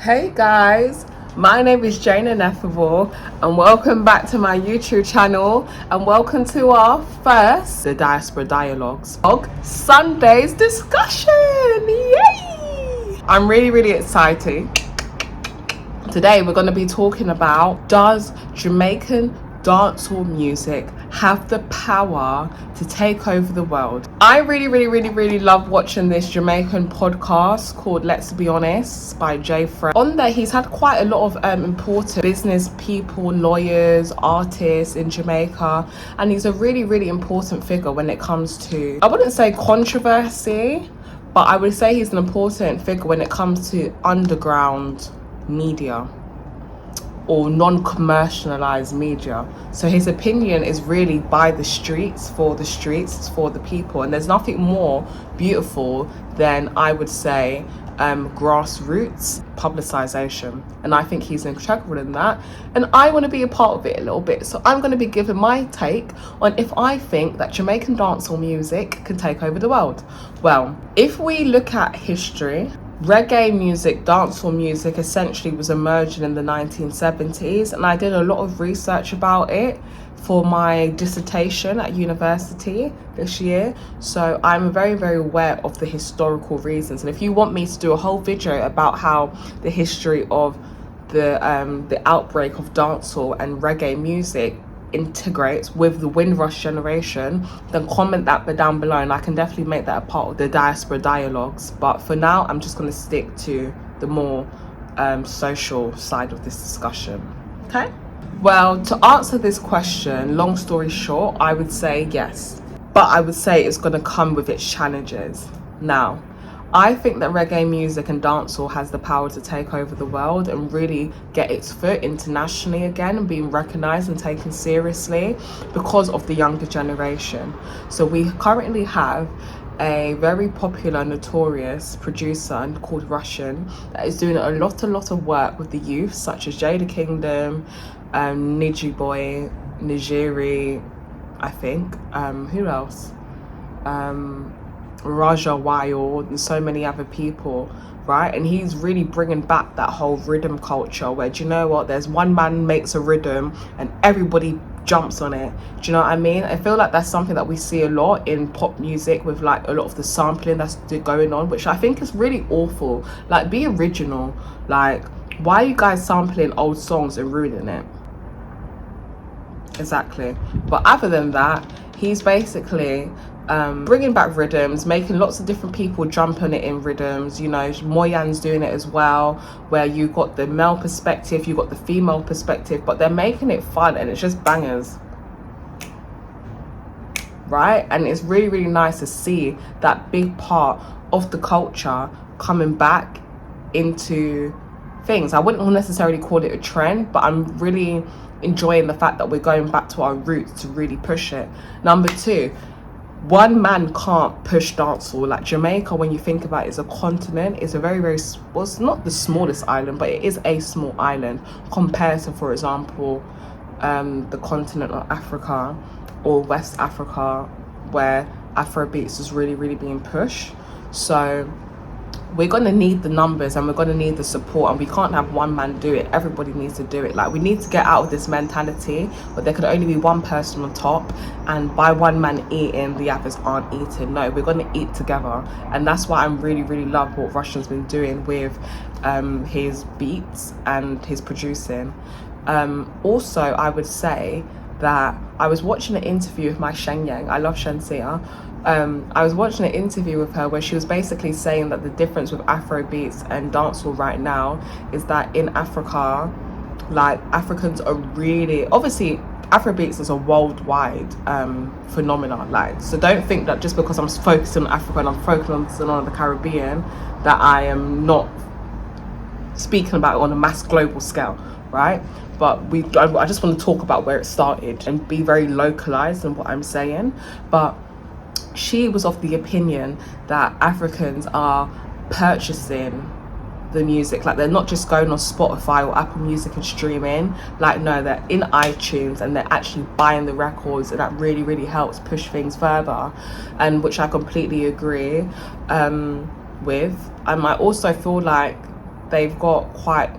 Hey guys, my name is Jane Ineffable and welcome back to my YouTube channel and welcome to our first the Diaspora Dialogues Sunday's discussion. Yay! I'm really excited. Today we're going to be talking about, does Jamaican dancehall music have the power to take over the world? I really love watching this Jamaican podcast called Let's Be Honest by Frais. On there he's had quite a lot of important business people, lawyers, artists in Jamaica, and he's a really important figure when it comes to, I wouldn't say controversy, but I would say he's an important figure when it comes to underground media or non-commercialized media. So his opinion is really by the streets, for the people, and there's nothing more beautiful than, I would say, grassroots publicization, and I think he's integral in that, and I want to be a part of it a little bit. So I'm going to be giving my take on if I think that Jamaican dancehall music can take over the world. Well, if we look at history, reggae music, dancehall music essentially was emerging in the 1970s, and I did a lot of research about it for my dissertation at university this year. So I'm very aware of the historical reasons, and if you want me to do a whole video about how the history of the outbreak of dancehall and reggae music integrates with the Windrush generation, then comment that down below and I can definitely make that a part of the Diaspora Dialogues. But for now, I'm just going to stick to the more social side of this discussion. Okay, well, to answer this question, long story short, I would say yes, but I would say it's going to come with its challenges. Now, I think that reggae music and dancehall has the power to take over the world and really get its foot internationally again and being recognized and taken seriously because of the younger generation. So we currently have a very popular, notorious producer called Rvssian that is doing a lot of work with the youth, such as Jaii Kingdom, Niji Boy, Nigeri, I think, who else? Raja Wild and so many other people, right? And he's really bringing back that whole riddim culture where, do you know what, there's one man makes a riddim and everybody jumps on it. Do you know what I mean? I feel like that's something that we see a lot in pop music with like a lot of the sampling that's going on, which I think is really awful. Like, be original. Like, why are you guys sampling old songs and ruining it? Exactly. But other than that, he's basically bringing back rhythms, making lots of different people jump on it in rhythms. You know, Moyan's doing it as well, where you got the male perspective, you got the female perspective, but they're making it fun and it's just bangers, right? And it's really nice to see that big part of the culture coming back into things. I wouldn't necessarily call it a trend, but I'm really enjoying the fact that we're going back to our roots to really push it. Number two, one man can't push dancehall. Like, Jamaica, when you think about it, is a continent. It's a very well, it's not the smallest island, but it is a small island compared to, for example, the continent of Africa or West Africa, where Afrobeats is really being pushed. So we're going to need the numbers and we're going to need the support, and we can't have one man do it. Everybody needs to do it. Like, we need to get out of this mentality where there could only be one person on top, and by one man eating, the others aren't eating. No, we're going to eat together, and that's why I'm really love what Rvssian's been doing with his beats and his producing. Also, I would say that I was watching an interview with my Shenyang. I love Shenseea. I was watching an interview with her where she was basically saying that the difference with Afrobeats and dancehall right now is that in Africa, like, Africans are really, obviously Afrobeats is a worldwide phenomenon. Like, so don't think that just because I'm focusing on Africa and I'm focusing on the Caribbean that I am not speaking about it on a mass global scale, right? But I just want to talk about where it started and be very localized in what I'm saying. But she was of the opinion that Africans are purchasing the music. Like, they're not just going on Spotify or Apple Music and streaming. Like, no, they're in iTunes and they're actually buying the records, and that really helps push things further, and which I completely agree with. And I also feel like they've got quite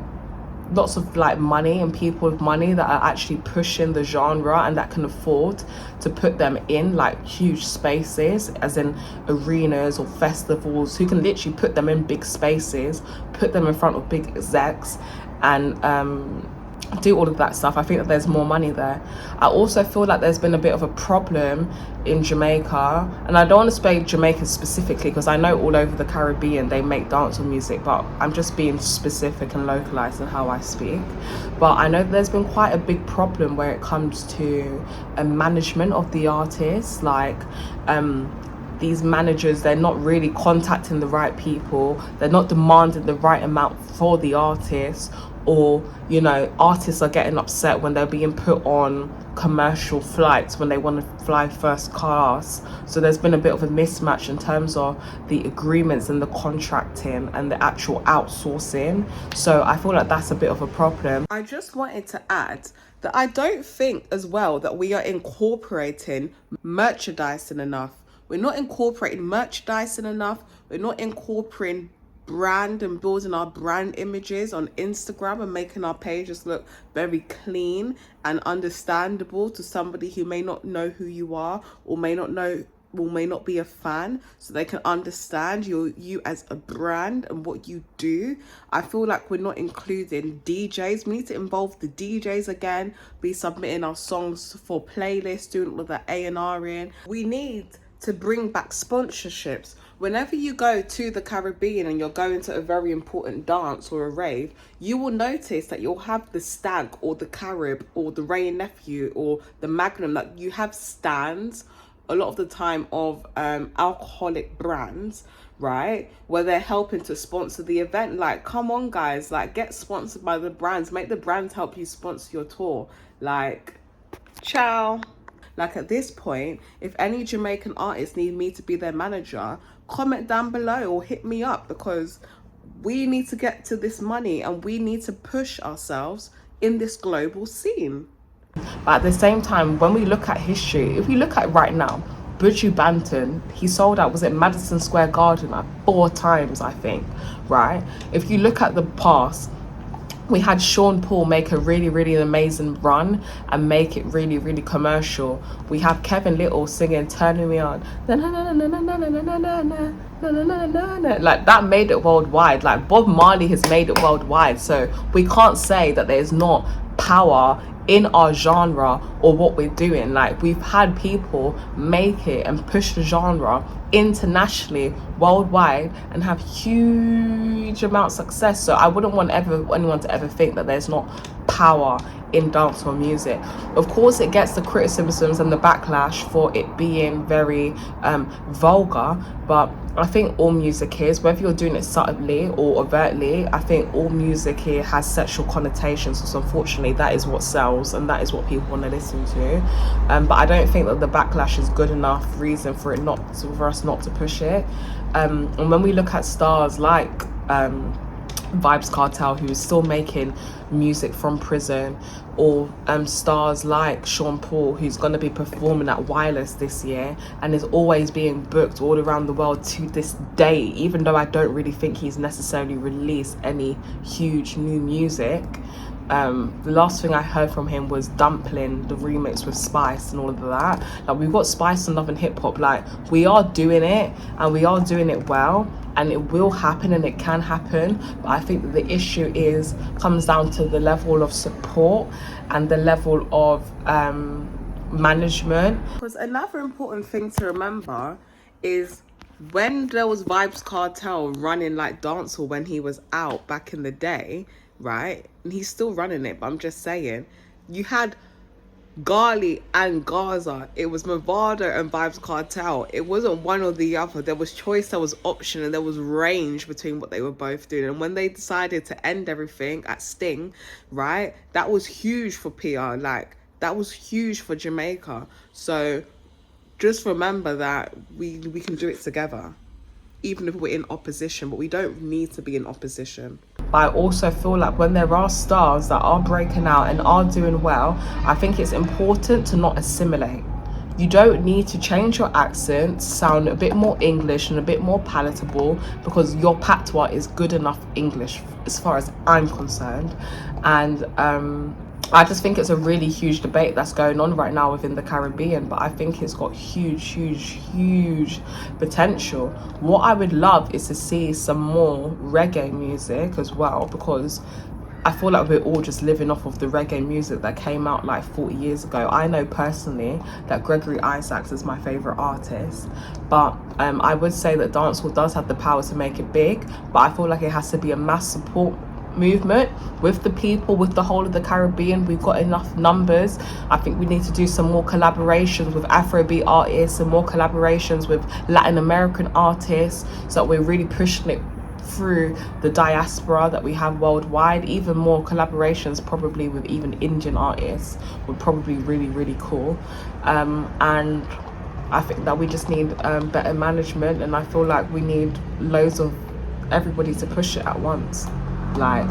lots of like money and people with money that are actually pushing the genre and that can afford to put them in like huge spaces, as in arenas or festivals, who can literally put them in big spaces, put them in front of big execs, and do all of that stuff. I think that there's more money there. I also feel like there's been a bit of a problem in Jamaica, and I don't want to say Jamaica specifically because I know all over the Caribbean they make dancehall music, but I'm just being specific and localized in how I speak. But I know there's been quite a big problem where it comes to management of the artists, like these managers, they're not really contacting the right people, they're not demanding the right amount for the artists, or you know, artists are getting upset when they're being put on commercial flights when they want to fly first class. So there's been a bit of a mismatch in terms of the agreements and the contracting and the actual outsourcing. So I feel like that's a bit of a problem. I just wanted to add that I don't think as well that we are incorporating merchandising enough. We're not incorporating merchandising enough. We're not incorporating brand and building our brand images on Instagram and making our pages look very clean and understandable to somebody who may not know who you are, or may not be a fan, so they can understand you as a brand and what you do. I feel like we're not including DJs. We need to involve the DJs again, be submitting our songs for playlists, doing all the A&R in. We need to bring back sponsorships. Whenever you go to the Caribbean and you're going to a very important dance or a rave, you will notice that you'll have the Stag or the Carib or the Ray and Nephew or the Magnum, that you have stands a lot of the time of alcoholic brands, right, where they're helping to sponsor the event. Like, come on guys, like, get sponsored by the brands, make the brands help you sponsor your tour. Like, ciao. Like, at this point, if any Jamaican artists need me to be their manager, comment down below or hit me up, because we need to get to this money and we need to push ourselves in this global scene. But at the same time, when we look at history, if we look at right now, Buju Banton, he sold out, was it Madison Square Garden, like 4 times, I think, right? If you look at the past, we had Sean Paul make a really amazing run and make it really commercial. We have Kevin Little singing Turning Me On, like that made it worldwide. Like Bob Marley has made it worldwide. So we can't say that there's not power in our genre or what we're doing. Like, we've had people make it and push the genre internationally, worldwide, and have huge amounts of success. So I wouldn't want anyone to ever think that there's not power in dancehall music. Of course, it gets the criticisms and the backlash for it being very vulgar, but I think all music is, whether you're doing it subtly or overtly, I think all music here has sexual connotations. So unfortunately, that is what sells and that is what people want to listen to. But I don't think that the backlash is good enough reason for us not to push it. And when we look at stars like Vybz Kartel, who is still making music from prison, or stars like Sean Paul, who's going to be performing at Wireless this year and is always being booked all around the world to this day, even though I don't really think he's necessarily released any huge new music. The last thing I heard from him was Dumpling, the remix with Spice and all of that. Like, we've got Spice and Love and Hip Hop. Like, we are doing it and we are doing it well, and it will happen and it can happen. But I think that the issue comes down to the level of support and the level of management. Because another important thing to remember is when there was Vybz Kartel running like dancehall when he was out back in the day, right? And he's still running it, but I'm just saying, you had Gali and Gaza. It was Mavado and Vybz Kartel. It wasn't one or the other. There was choice, there was option, and there was range between what they were both doing. And when they decided to end everything at Sting, right, that was huge for PR. Like, that was huge for Jamaica. So just remember that we can do it together, even if we're in opposition, but we don't need to be in opposition. But I also feel like when there are stars that are breaking out and are doing well, I think it's important to not assimilate. You don't need to change your accent, sound a bit more English and a bit more palatable, because your patois is good enough English as far as I'm concerned. And I just think it's a really huge debate that's going on right now within the Caribbean, but I think it's got huge potential. What I would love is to see some more reggae music as well, because I feel like we're all just living off of the reggae music that came out like 40 years ago. I know personally that Gregory Isaacs is my favourite artist, but I would say that dancehall does have the power to make it big, but I feel like it has to be a mass support movement with the people, with the whole of the Caribbean. We've got enough numbers. I think we need to do some more collaborations with Afrobeat artists and more collaborations with Latin American artists, so that we're really pushing it through the diaspora that we have worldwide. Even more collaborations probably with even Indian artists would probably really cool. And I think that we just need better management, and I feel like we need loads of everybody to push it at once, like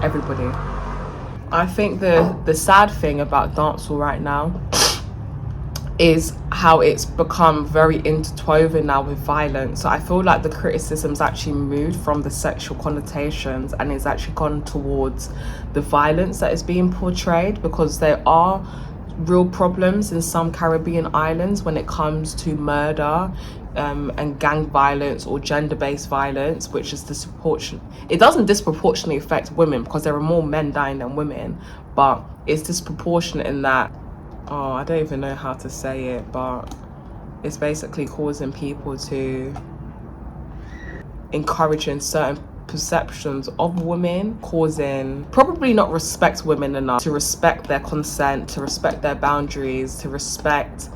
everybody. I think the sad thing about dancehall right now is how it's become very interwoven now with violence. So I feel like the criticism's actually moved from the sexual connotations and it's actually gone towards the violence that is being portrayed, because there are real problems in some Caribbean islands when it comes to murder and gang violence or gender-based violence, which is disproportionate. It doesn't disproportionately affect women because there are more men dying than women, but it's disproportionate in that, oh, I don't even know how to say it, but it's basically causing people to encouraging certain perceptions of women, causing probably not respect women enough to respect their consent, to respect their boundaries, to respect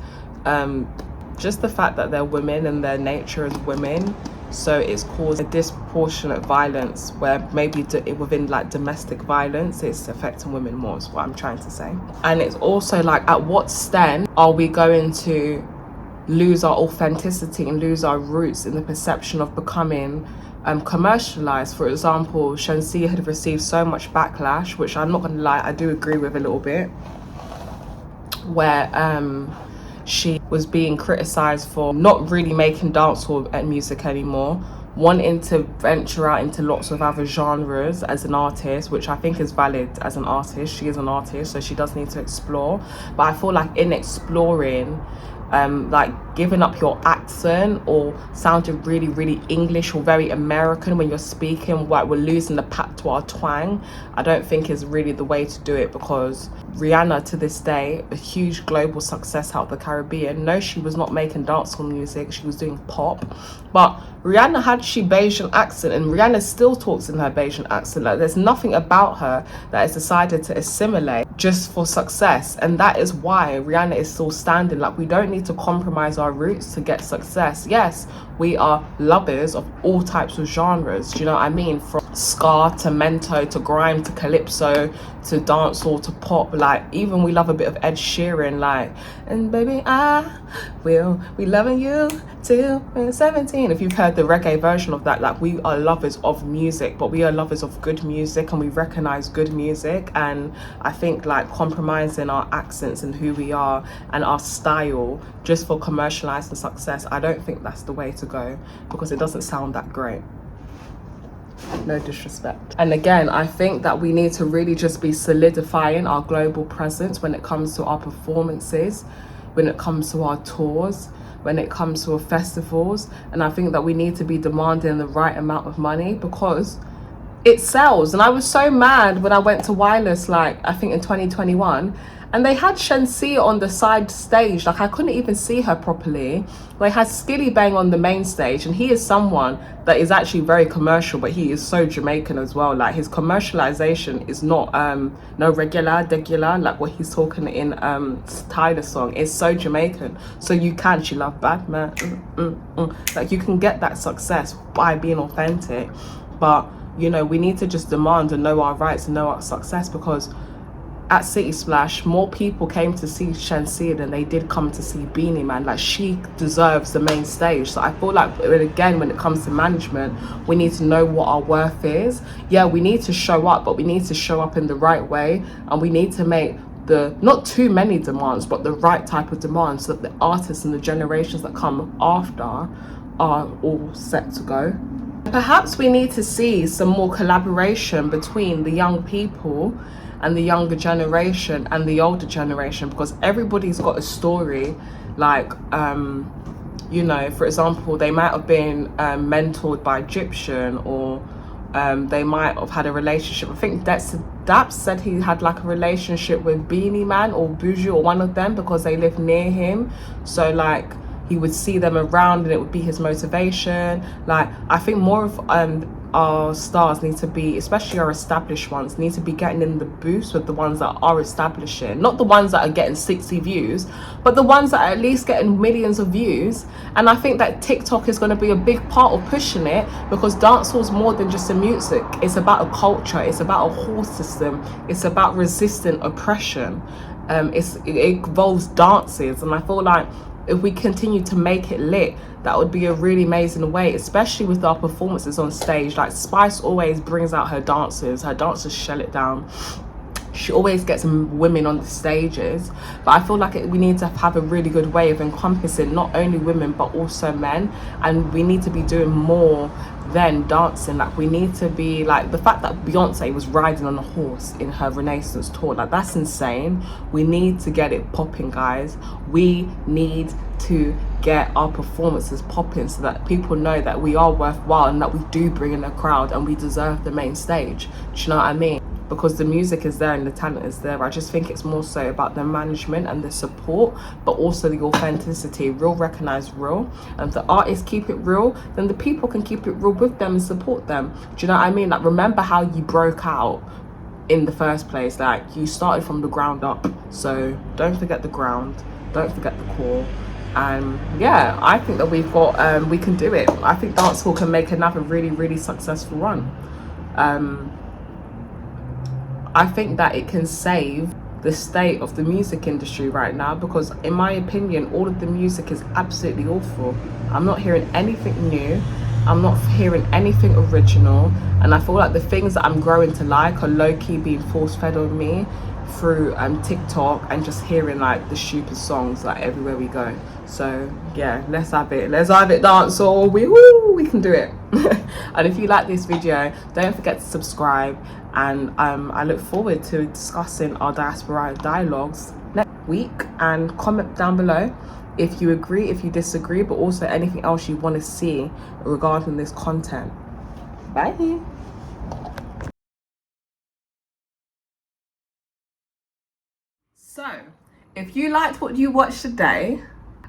just the fact that they're women and their nature as women. So it's caused a disproportionate violence where maybe within like domestic violence it's affecting women more, is what I'm trying to say. And it's also like, at what extent are we going to lose our authenticity and lose our roots in the perception of becoming commercialized? For example, Shenseea had received so much backlash, which I'm not gonna lie, I do agree with a little bit, where she was being criticized for not really making dancehall music anymore, wanting to venture out into lots of other genres as an artist, which I think is valid as an artist. She is an artist, so she does need to explore. But I feel like in exploring, like giving up your accent or sounding really English or very American when you're speaking, like we're losing the patois twang, I don't think is really the way to do it. Because Rihanna, to this day, a huge global success out of the Caribbean. No, she was not making dancehall music, she was doing pop, but Rihanna had she Bayesian accent, and Rihanna still talks in her Bayesian accent. Like, there's nothing about her that has decided to assimilate just for success, and that is why Rihanna is still standing. Like, we don't need to compromise our roots to get success. Yes, we are lovers of all types of genres, do you know what I mean? From ska to mento to grime to calypso to dancehall to pop. Like, even we love a bit of Ed Sheeran, like, and baby I will be loving you till we're 17. If you've heard the reggae version of that, like, we are lovers of music, but we are lovers of good music and we recognize good music. And I think like compromising our accents and who we are and our style just for commercialized success, I don't think that's the way to go, because it doesn't sound that great. No disrespect. And again, I think that we need to really just be solidifying our global presence when it comes to our performances, when it comes to our tours, when it comes to our festivals. And I think that we need to be demanding the right amount of money, because it sells. And I was so mad when I went to Wireless, like I think in 2021, and they had Shenseea on the side stage. Like, I couldn't even see her properly. They had Skilly Bang on the main stage, and he is someone that is actually very commercial, but he is so Jamaican as well. Like, his commercialization is not no regular, like what he's talking in Tyler's song. It's so Jamaican. So you can, she love bad man. Like, you can get that success by being authentic. But, you know, we need to just demand and know our rights and know our success, because at City Splash, more people came to see Shenseea than they did come to see Beanie Man. Like, she deserves the main stage. So I feel like, again, when it comes to management, we need to know what our worth is. Yeah, we need to show up, but we need to show up in the right way, and we need to make not too many demands, but the right type of demands, so that the artists and the generations that come after are all set to go. Perhaps we need to see some more collaboration between the young people and the younger generation and the older generation, because everybody's got a story. Like, you know, for example, they might have been mentored by Egyptian, or they might have had a relationship. I think Daps said he had like a relationship with Beanie Man or Buju or one of them, because they lived near him. So like he would see them around and it would be his motivation. Like, I think more of our stars need to be, especially our established ones, need to be getting in the boost with the ones that are establishing, not the ones that are getting 60 views, but the ones that are at least getting millions of views. And I think that TikTok is going to be a big part of pushing it, because dancehall is more than just a music. It's about a culture, it's about a whole system, it's about resisting oppression. It involves dances, and I feel like if we continue to make it lit, that would be a really amazing way, especially with our performances on stage. Like, Spice always brings out her dancers shell it down. She always gets women on the stages, but I feel like we need to have a really good way of encompassing not only women but also men, and we need to be doing more than dancing. Like, we need to be like, the fact that Beyonce was riding on a horse in her Renaissance tour, like, that's insane. We need to get it popping, guys. We need to get our performances popping, so that people know that we are worthwhile and that we do bring in a crowd and we deserve the main stage. Do you know what I mean? Because the music is there and the talent is there. I just think it's more so about the management and the support, but also the authenticity. Real recognize real, and if the artists keep it real, then the people can keep it real with them and support them. Do you know what I mean? Like, remember how you broke out in the first place. Like, you started from the ground up, so don't forget the ground, don't forget the core. And yeah, I think that we've got we can do it. I think dancehall can make another really successful run. I think that it can save the state of the music industry right now, because in my opinion, all of the music is absolutely awful. I'm not hearing anything new, I'm not hearing anything original, and I feel like the things that I'm growing to like are low-key being force-fed on me through TikTok, and just hearing like the stupid songs like everywhere we go. So yeah, let's have it dancehall. We can do it. And if you like this video, don't forget to subscribe, and I look forward to discussing our Diaspora Dialogues next week. And comment down below if you agree, if you disagree, but also anything else you want to see regarding this content. Bye. So, if you liked what you watched today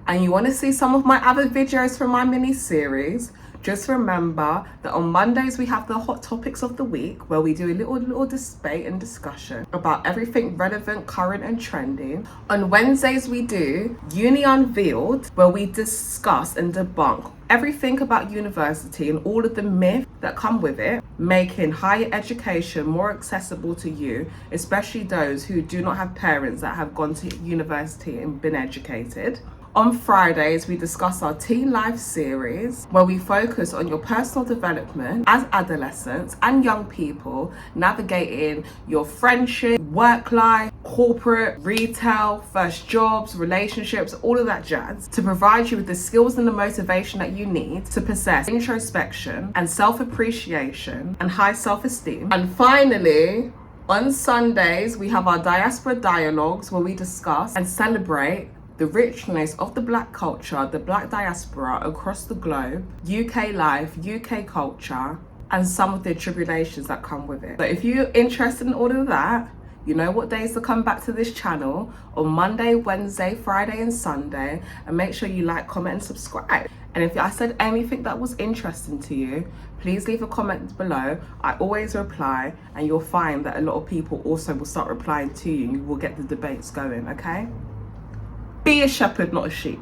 and you want to see some of my other videos from my mini series, just remember that on Mondays we have the hot topics of the week, where we do a little debate and discussion about everything relevant, current and trending. On Wednesdays we do Uni Unveiled, where we discuss and debunk everything about university and all of the myths that come with it, making higher education more accessible to you, especially those who do not have parents that have gone to university and been educated. On Fridays, we discuss our Teen Life series, where we focus on your personal development as adolescents and young people, navigating your friendship, work life, corporate, retail, first jobs, relationships, all of that jazz, to provide you with the skills and the motivation that you need to possess introspection and self-appreciation and high self-esteem. And finally, on Sundays, we have our Diaspora Dialogues, where we discuss and celebrate the richness of the Black culture, the Black diaspora across the globe, UK life, UK culture, and some of the tribulations that come with it. So if you're interested in all of that, you know what days to come back to this channel: on Monday, Wednesday, Friday and Sunday. And make sure you like, comment and subscribe. And if I said anything that was interesting to you, please leave a comment below. I always reply, and you'll find that a lot of people also will start replying to you, and you will get the debates going, okay? Be a shepherd, not a sheep.